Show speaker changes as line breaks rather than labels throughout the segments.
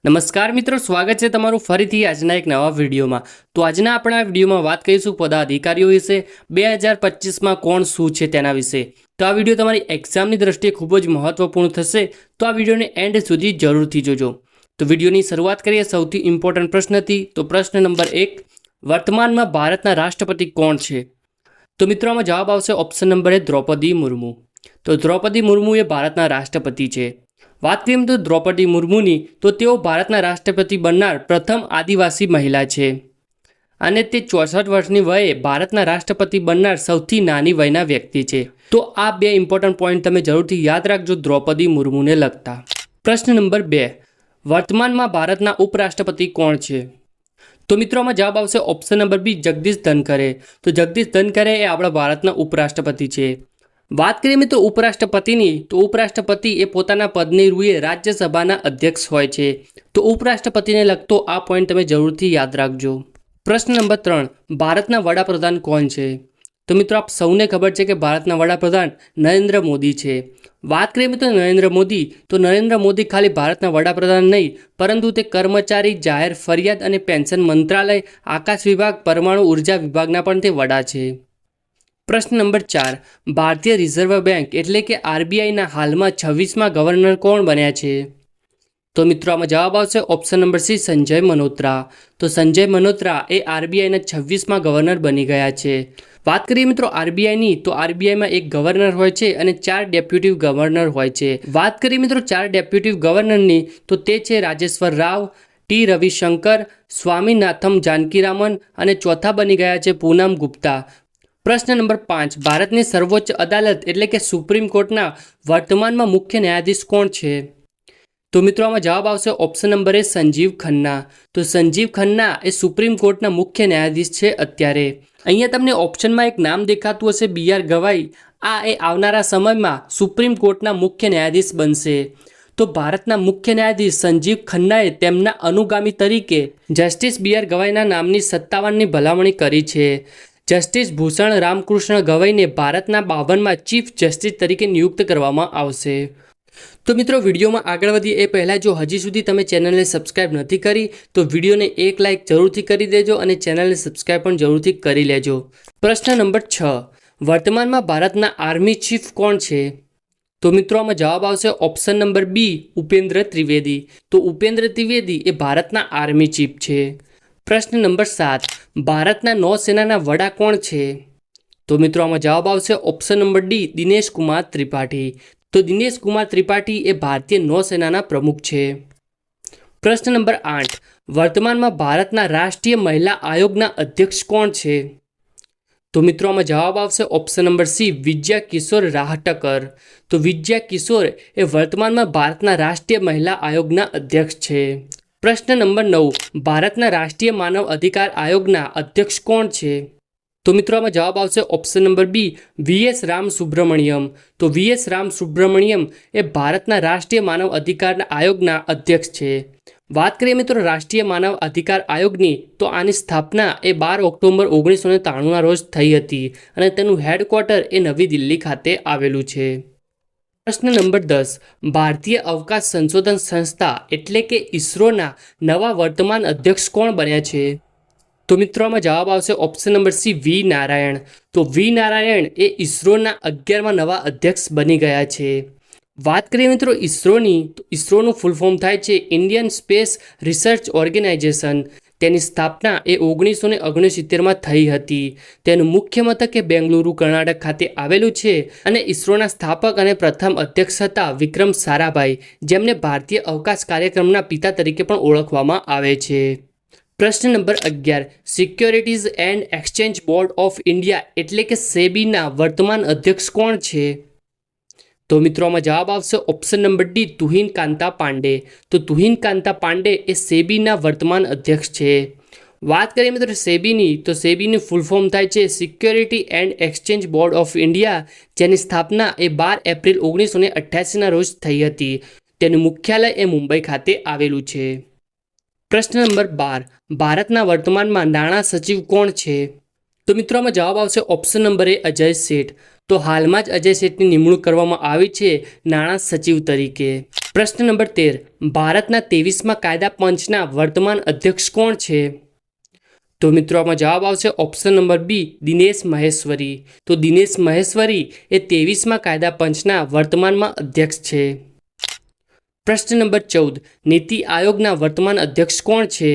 નમસ્કાર મિત્રો, સ્વાગત છે તમારું ફરીથી આજના એક નવા વિડીયોમાં। તો આજના આપણા વિડીયોમાં વાત કરીશું પદાધિકારીઓ વિશે। 2025માં કોણ શું છે તેના વિશે। તો આ વિડીયો તમારી એક્ઝામની દ્રષ્ટિએ ખૂબ જ મહત્વપૂર્ણ થશે, તો આ વિડીયોને એન્ડ સુધી જરૂરથી જોજો। તો વિડીયોની શરૂઆત કરીએ સૌથી ઇમ્પોર્ટન્ટ પ્રશ્નથી। તો પ્રશ્ન નંબર 1, વર્તમાનમાં ભારતના રાષ્ટ્રપતિ કોણ છે? તો મિત્રો આમાં જવાબ આવશે ઓપ્શન નંબર એ, દ્રૌપદી મુર્મુ। તો દ્રૌપદી મુર્મુ એ ભારતના રાષ્ટ્રપતિ છે। વાત કરીએ તો દ્રૌપદી મુર્મુની, તો તેઓ ભારતના રાષ્ટ્રપતિ બનનાર પ્રથમ આદિવાસી મહિલા છે અને તે 64 વર્ષની વયે ભારતના રાષ્ટ્રપતિ બનનાર સૌથી નાની વયના વ્યક્તિ છે। તો આ બે ઇમ્પોર્ટન્ટ પોઈન્ટ તમે જરૂરથી યાદ રાખજો દ્રૌપદી મુર્મુને લગતા। પ્રશ્ન નંબર 2, વર્તમાનમાં ભારતના ઉપરાષ્ટ્રપતિ કોણ છે? તો મિત્રો આમાં જવાબ આવશે ઓપ્શન નંબર બી, જગદીશ ધનખરે। તો જગદીશ ધનખરે એ આપણા ભારતના ઉપરાષ્ટ્રપતિ છે। વાત કરીએ મિત્રો ઉપરાષ્ટ્રપતિની, તો ઉપરાષ્ટ્રપતિ એ પોતાના પદની રૂએ રાજ્યસભાના અધ્યક્ષ હોય છે। તો ઉપરાષ્ટ્રપતિને લગતો આ પોઈન્ટ તમે જરૂરથી યાદ રાખજો। પ્રશ્ન નંબર 3, ભારતના વડાપ્રધાન કોણ છે? તો મિત્રો આપ સૌને ખબર છે કે ભારતના વડાપ્રધાન નરેન્દ્ર મોદી છે। વાત કરીએ મિત્રો નરેન્દ્ર મોદી, તો નરેન્દ્ર મોદી ખાલી ભારતના વડાપ્રધાન નહીં, પરંતુ તે કર્મચારી, જાહેર ફરિયાદ અને પેન્શન મંત્રાલય, આકાશ વિભાગ, પરમાણુ ઉર્જા વિભાગના પણ તે વડા છે। પ્રશ્ન નંબર 4, ભારતીય રિઝર્વ બેંક એટલે કે આરબીઆઈના હાલમાં 26મા ગવર્નર કોણ બન્યા છે? તો મિત્રો આમાં જવાબ આવશે option number C, Sanjay Malhotra. તો સંજય મલ્હોત્રા એ આરબીઆઈના 26મા ગવર્નર બની ગયા છે। વાત કરીએ મિત્રો આરબીઆઈની, તો આરબીઆઈમાં એક ગવર્નર હોય છે અને 4 ડેપ્યુટી ગવર્નર હોય છે। વાત કરીએ મિત્રો 4 ડેપ્યુટી ગવર્નરની, તો તે છે રાજેશ્વર રાવ, ટી રવિશંકર, સ્વામીનાથમ જાનકીરામન અને ચોથા બની ગયા છે પૂનમ ગુપ્તા। પ્રશ્ન નંબર 5, ભારતની સર્વોચ્ચ અદાલત એટલે કે સુપ્રીમ કોર્ટના વર્તમાનમાં મુખ્ય ન્યાયાધીશ કોણ છે? તો મિત્રો આમાં જવાબ આવશે ઓપ્શન નંબર એ, સંજીવ ખન્ના। તો સંજીવ ખન્ના એ સુપ્રીમ કોર્ટના મુખ્ય ન્યાયાધીશ છે અત્યારે। અહીંયા તમને ઓપ્શનમાં એક નામ દેખાતું હશે, BR ગવાઈ। આ એ આવનારા સમયમાં સુપ્રીમ કોર્ટના મુખ્ય ન્યાયાધીશ બનશે। તો ભારતના મુખ્ય ન્યાયાધીશ સંજીવ ખન્નાએ તેમના અનુગામી તરીકે જસ્ટિસ BR ગવાઈના નામની 57ની ભલામણી કરી છે। જસ્ટિસ ભૂષણ રામકૃષ્ણ ગવઈને ભારતના 52માં ચીફ જસ્ટિસ તરીકે નિયુક્ત કરવામાં આવશે। તો મિત્રો વિડીયોમાં આગળ વધીએ એ પહેલાં જો હજી સુધી તમે ચેનલને સબસ્ક્રાઈબ નથી કરી, તો વિડીયોને એક લાઇક જરૂરથી કરી દેજો અને ચેનલને સબસ્ક્રાઈબ પણ જરૂરથી કરી લેજો। પ્રશ્ન નંબર 6, વર્તમાનમાં ભારતના આર્મી ચીફ કોણ છે? તો મિત્રો આમાં જવાબ આવશે option number B, Upendra Trivedi. તો ઉપેન્દ્ર ત્રિવેદી એ ભારતના આર્મી ચીફ છે। પ્રશ્ન નંબર 7, ભારતના નૌસેનાના વડા કોણ છે? તો મિત્રો આમાં જવાબ આવશે option number D, Dinesh Kumar Tripathi. તો દિનેશ કુમાર ત્રિપાઠી એ ભારતીય નૌસેનાના પ્રમુખ છે। પ્રશ્ન નંબર 8, વર્તમાનમાં ભારતના રાષ્ટ્રીય મહિલા આયોગના અધ્યક્ષ કોણ છે? તો મિત્રો આમાં જવાબ આવશે ઓપ્શન નંબર સી, વિજયા કિશોર રાહટકર। તો વિજયા કિશોર એ વર્તમાનમાં ભારતના રાષ્ટ્રીય મહિલા આયોગના અધ્યક્ષ છે। પ્રશ્ન નંબર 9, ભારતના રાષ્ટ્રીય માનવ અધિકાર આયોગના અધ્યક્ષ કોણ છે? તો મિત્રો આમાં જવાબ આવશે option number B, VS Ram Subramaniam. તો VS રામ સુબ્રમણ્યમ એ ભારતના રાષ્ટ્રીય માનવ અધિકાર આયોગના અધ્યક્ષ છે। વાત કરીએ મિત્રો રાષ્ટ્રીય માનવ અધિકાર આયોગની, તો આની સ્થાપના એ 12 ઓક્ટોબર 1993ના રોજ થઈ હતી અને તેનું હેડક્વાર્ટર એ નવી દિલ્હી ખાતે આવેલું છે। પ્રશ્ન નંબર 10, ભારતીય અવકાશ સંશોધન સંસ્થા એટલે કે ઇસરોના નવા વર્તમાન અધ્યક્ષ કોણ બન્યા છે? તો મિત્રો આમાં જવાબ આવશે ઓપ્શન નંબર સી, વી નારાયણ। તો વી નારાયણ એ ઇસરોના 11મા નવા અધ્યક્ષ બની ગયા છે। વાત કરીએ મિત્રો ઇસરોની, તો ઇસરોનું ફૂલ ફોર્મ થાય છે ઇન્ડિયન સ્પેસ રિસર્ચ ઓર્ગેનાઇઝેશન। તેની સ્થાપના એ 1969માં થઈ હતી। તેનું મુખ્ય મથક એ બેંગલુરુ કર્ણાટક ખાતે આવેલું છે અને ઇસરોના સ્થાપક અને પ્રથમ અધ્યક્ષ હતા વિક્રમ સારાભાઈ, જેમને ભારતીય અવકાશ કાર્યક્રમના પિતા તરીકે પણ ઓળખવામાં આવે છે। પ્રશ્ન number 11, securities and exchange board of India એટલે કે સેબીના વર્તમાન અધ્યક્ષ કોણ છે? તો મિત્રો આમાં જવાબ આવશે option number D, Tuhin Kanta Pande. તો તુહિન કાંતા પાંડે એ સેબીના વર્તમાન અધ્યક્ષ છે। વાત કરીએ મિત્રો સેબીની, તો સેબીની ફૂલ ફોર્મ થાય છે security and exchange board of India, જેની સ્થાપના એ 12 એપ્રિલ 1988ના રોજ થઈ હતી। તેનું મુખ્યાલય એ મુંબઈ ખાતે આવેલું છે। પ્રશ્ન નંબર 12, ભારતના વર્તમાનમાં નાણાં સચિવ કોણ છે? તો મિત્રો આમાં જવાબ આવશે ઓપ્શન નંબર એ, અજય શેઠ। તો હાલમાં જ અજય શેઠની નિમણૂક કરવામાં આવી છે નાણાં સચિવ તરીકે. પ્રશ્ન નંબર 13, ભારતના 23મા કાયદા પંચના વર્તમાન અધ્યક્ષ કોણ છે? તો મિત્રો આમાં જવાબ આવશે option number B, Dinesh Maheshwari. તો દિનેશ મહેશ્વરી એ 23મા કાયદા પંચના વર્તમાનમાં અધ્યક્ષ છે. પ્રશ્ન નંબર 14, નીતિ આયોગના વર્તમાન અધ્યક્ષ કોણ છે?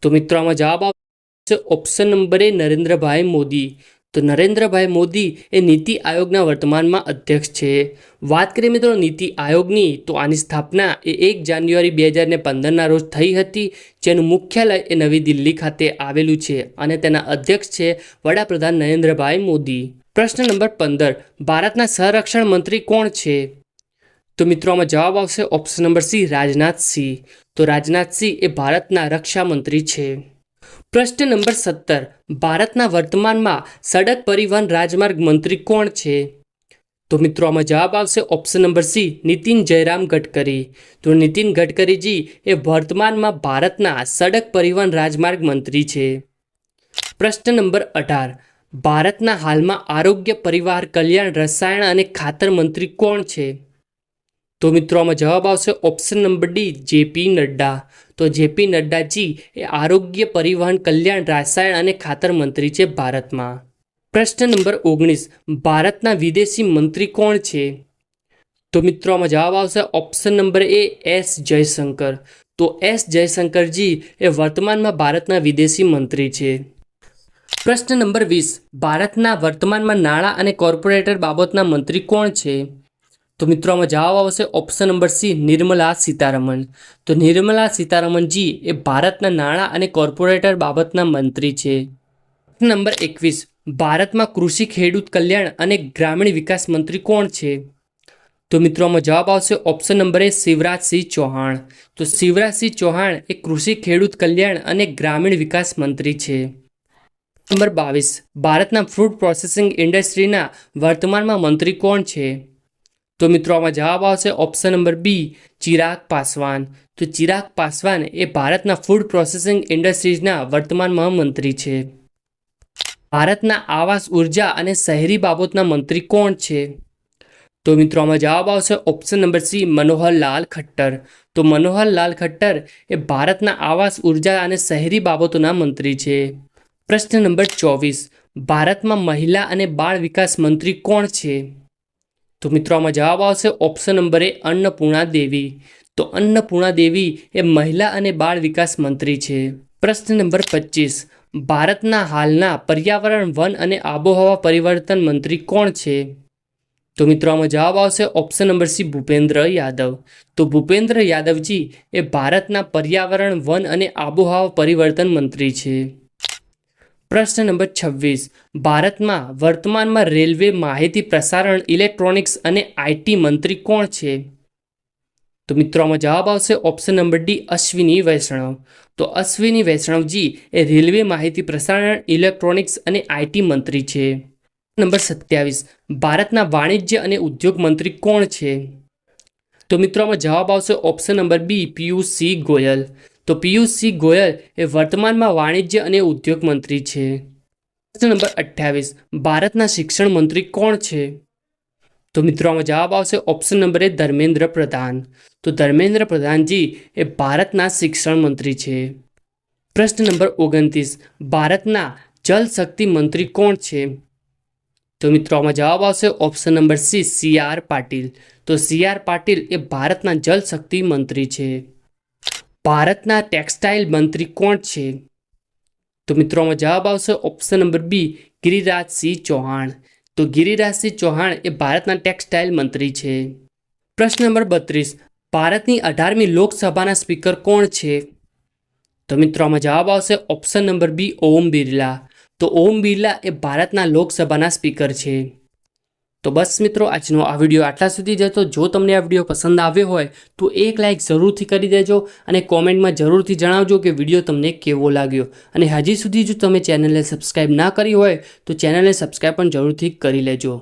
તો મિત્રો આમાં જવાબ આવશે ઓપ્શન નંબર એ, નરેન્દ્રભાઈ મોદી. તો નરેન્દ્રભાઈ મોદી એ નીતિ આયોગના વર્તમાનમાં અધ્યક્ષ છે. વાત કરીએ મિત્રો નીતિ આયોગની, તો આની સ્થાપના એ 1 જાન્યુઆરી 2015ના રોજ થઈ હતી, જેનું મુખ્યાલય એ નવી દિલ્હી ખાતે આવેલું છે અને તેના અધ્યક્ષ છે વડાપ્રધાન નરેન્દ્રભાઈ મોદી. પ્રશ્ન નંબર 15, ભારતના સંરક્ષણ મંત્રી કોણ છે? તો મિત્રો આમાં જવાબ આવશે ઓપ્શન નંબર સી, રાજનાથસિંહ. તો રાજનાથસિંહ એ ભારતના રક્ષા મંત્રી છે. પ્રશ્ન નંબર 17, ભારતના વર્તમાનમાં સડક પરિવહન રાજમાર્ગ મંત્રી કોણ છે? તો મિત્રો આમાં જવાબ આવશે option number C, Nitin Jairam Gadkari. તો નીતિન ગડકરીજી એ વર્તમાનમાં ભારતના સડક પરિવહન રાજમાર્ગ મંત્રી છે. પ્રશ્ન નંબર 18, ભારતના હાલમાં આરોગ્ય, પરિવાર કલ્યાણ, રસાયણ અને ખાતર મંત્રી કોણ છે? તો મિત્રો આમાં જવાબ આવશે option number D, JP Nadda. તો જેપી નડ્ડાજી એ આરોગ્ય, પરિવહન કલ્યાણ, રસાયણ અને ખાતર મંત્રી છે ભારતમાં. પ્રશ્ન નંબર 19, ભારતના વિદેશી મંત્રી કોણ છે? તો મિત્રો આમાં જવાબ આવશે ઓપ્શન નંબર એ, એસ જયશંકર. તો એસ જયશંકરજી એ વર્તમાનમાં ભારતના વિદેશી મંત્રી છે. પ્રશ્ન નંબર 20, ભારતના વર્તમાનમાં નાણાં અને કોર્પોરેટર બાબતના મંત્રી કોણ છે? તો મિત્રો આમાં જવાબ આવશે option number C, Nirmala Sitharaman. તો નિર્મલા સીતારમણજી એ ભારતના નાણાં અને કોર્પોરેટર બાબતના મંત્રી છે. નંબર 21, ભારતમાં કૃષિ, ખેડૂત કલ્યાણ અને ગ્રામીણ વિકાસ મંત્રી કોણ છે? તો મિત્રો આમાં જવાબ આવશે ઓપ્શન નંબર એ, શિવરાજસિંહ ચૌહાણ. તો શિવરાજસિંહ ચૌહાણ એ કૃષિ, ખેડૂત કલ્યાણ અને ગ્રામીણ વિકાસ મંત્રી છે. નંબર 22, ભારતના ફૂડ પ્રોસેસિંગ ઇન્ડસ્ટ્રીના વર્તમાનમાં મંત્રી કોણ છે? તો મિત્રો આમાં જવાબ આવશે option number B, Chirag Paswan. તો ચિરાગ પાસવાન એ ભારતના ફૂડ પ્રોસેસિંગ ઇન્ડસ્ટ્રીઝના વર્તમાનમાં મંત્રી છે. ભારતના આવાસ, ઉર્જા અને શહેરી બાબતના મંત્રી કોણ છે? તો મિત્રો આમાં જવાબ આવશે option number C, Manoharlal Khattar. તો મનોહરલાલ ખટ્ટર એ ભારતના આવાસ, ઉર્જા અને શહેરી બાબતોના મંત્રી છે. પ્રશ્ન નંબર 24, ભારતમાં મહિલા અને બાળ વિકાસ મંત્રી કોણ છે? તો મિત્રો આમાં જવાબ આવશે ઓપ્શન નંબર એ, અન્નપૂર્ણા દેવી. તો અન્નપૂર્ણા દેવી એ મહિલા અને બાળ વિકાસ મંત્રી છે. પ્રશ્ન નંબર 25, ભારતના હાલના પર્યાવરણ, વન અને આબોહવા પરિવર્તન મંત્રી કોણ છે? તો મિત્રો આમાં જવાબ આવશે option number C, Bhupendra Yadav. તો ભૂપેન્દ્ર યાદવજી એ ભારતના પર્યાવરણ, વન અને આબોહવા પરિવર્તન મંત્રી છે. પ્રશ્ન નંબર 26, ભારતમાં વર્તમાનમાં રેલવે, માહિતી પ્રસારણ, ઇલેક્ટ્રોનિક્સ અને આઈટી મંત્રી કોણ છે? તો મિત્રો આમાં જવાબ આવશે ઓપ્શન નંબર ડી, અશ્વિની વૈષ્ણવ. તો અશ્વિની વૈષ્ણવજી એ રેલવે, માહિતી પ્રસારણ, ઇલેક્ટ્રોનિક્સ અને આઈટી મંત્રી છે. નંબર 27, ભારતના વાણિજ્ય અને ઉદ્યોગ મંત્રી કોણ છે? તો મિત્રો આમાં જવાબ આવશે ઓપ્શન નંબર બી, પિયુષસિંહ ગોયલ. તો પિયુષસિંહ ગોયલ એ વર્તમાનમાં વાણિજ્ય અને ઉદ્યોગ મંત્રી છે. પ્રશ્ન નંબર 28, ભારતના શિક્ષણ મંત્રી કોણ છે? તો મિત્રો આમાં જવાબ આવશે ઓપ્શન નંબર એ, ધર્મેન્દ્ર પ્રધાન. તો ધર્મેન્દ્ર પ્રધાનજી એ ભારતના શિક્ષણ મંત્રી છે. પ્રશ્ન નંબર 29, ભારતના જલ શક્તિ મંત્રી કોણ છે? તો મિત્રો આમાં જવાબ આવશે ઓપ્શન નંબર સી, સી.આર. પાટીલ. તો સી.આર. પાટીલ એ ભારતના જલ શક્તિ મંત્રી છે. ભારતના ટેક્સટાઇલ મંત્રી કોણ છે? તો મિત્રો આમાં જવાબ આવશે option number B, Giriraj Singh Chauhan. તો ગિરિરાજસિંહ ચૌહાણ એ ભારતના ટેક્સટાઇલ મંત્રી છે. પ્રશ્ન નંબર 32, ભારતની 18મી લોકસભાના સ્પીકર કોણ છે? તો મિત્રો આમાં જવાબ આવશે ઓપ્શન નંબર બી, ઓમ બિરલા. તો ઓમ બિરલા એ ભારતના લોકસભાના સ્પીકર છે. તો બસ મિત્રો, આજનો આ વિડીયો આટલા સુધી જ હતો. જો તમને આ વિડીયો પસંદ આવ્યો હોય તો એક લાઇક જરૂરથી કરી દેજો અને કોમેન્ટમાં જરૂરથી જણાવજો કે વિડીયો તમને કેવો લાગ્યો. અને હજી સુધી જો તમે ચેનલને સબસ્ક્રાઈબ ના કરી હોય તો ચેનલને સબસ્ક્રાઈબ પણ જરૂરથી કરી લેજો.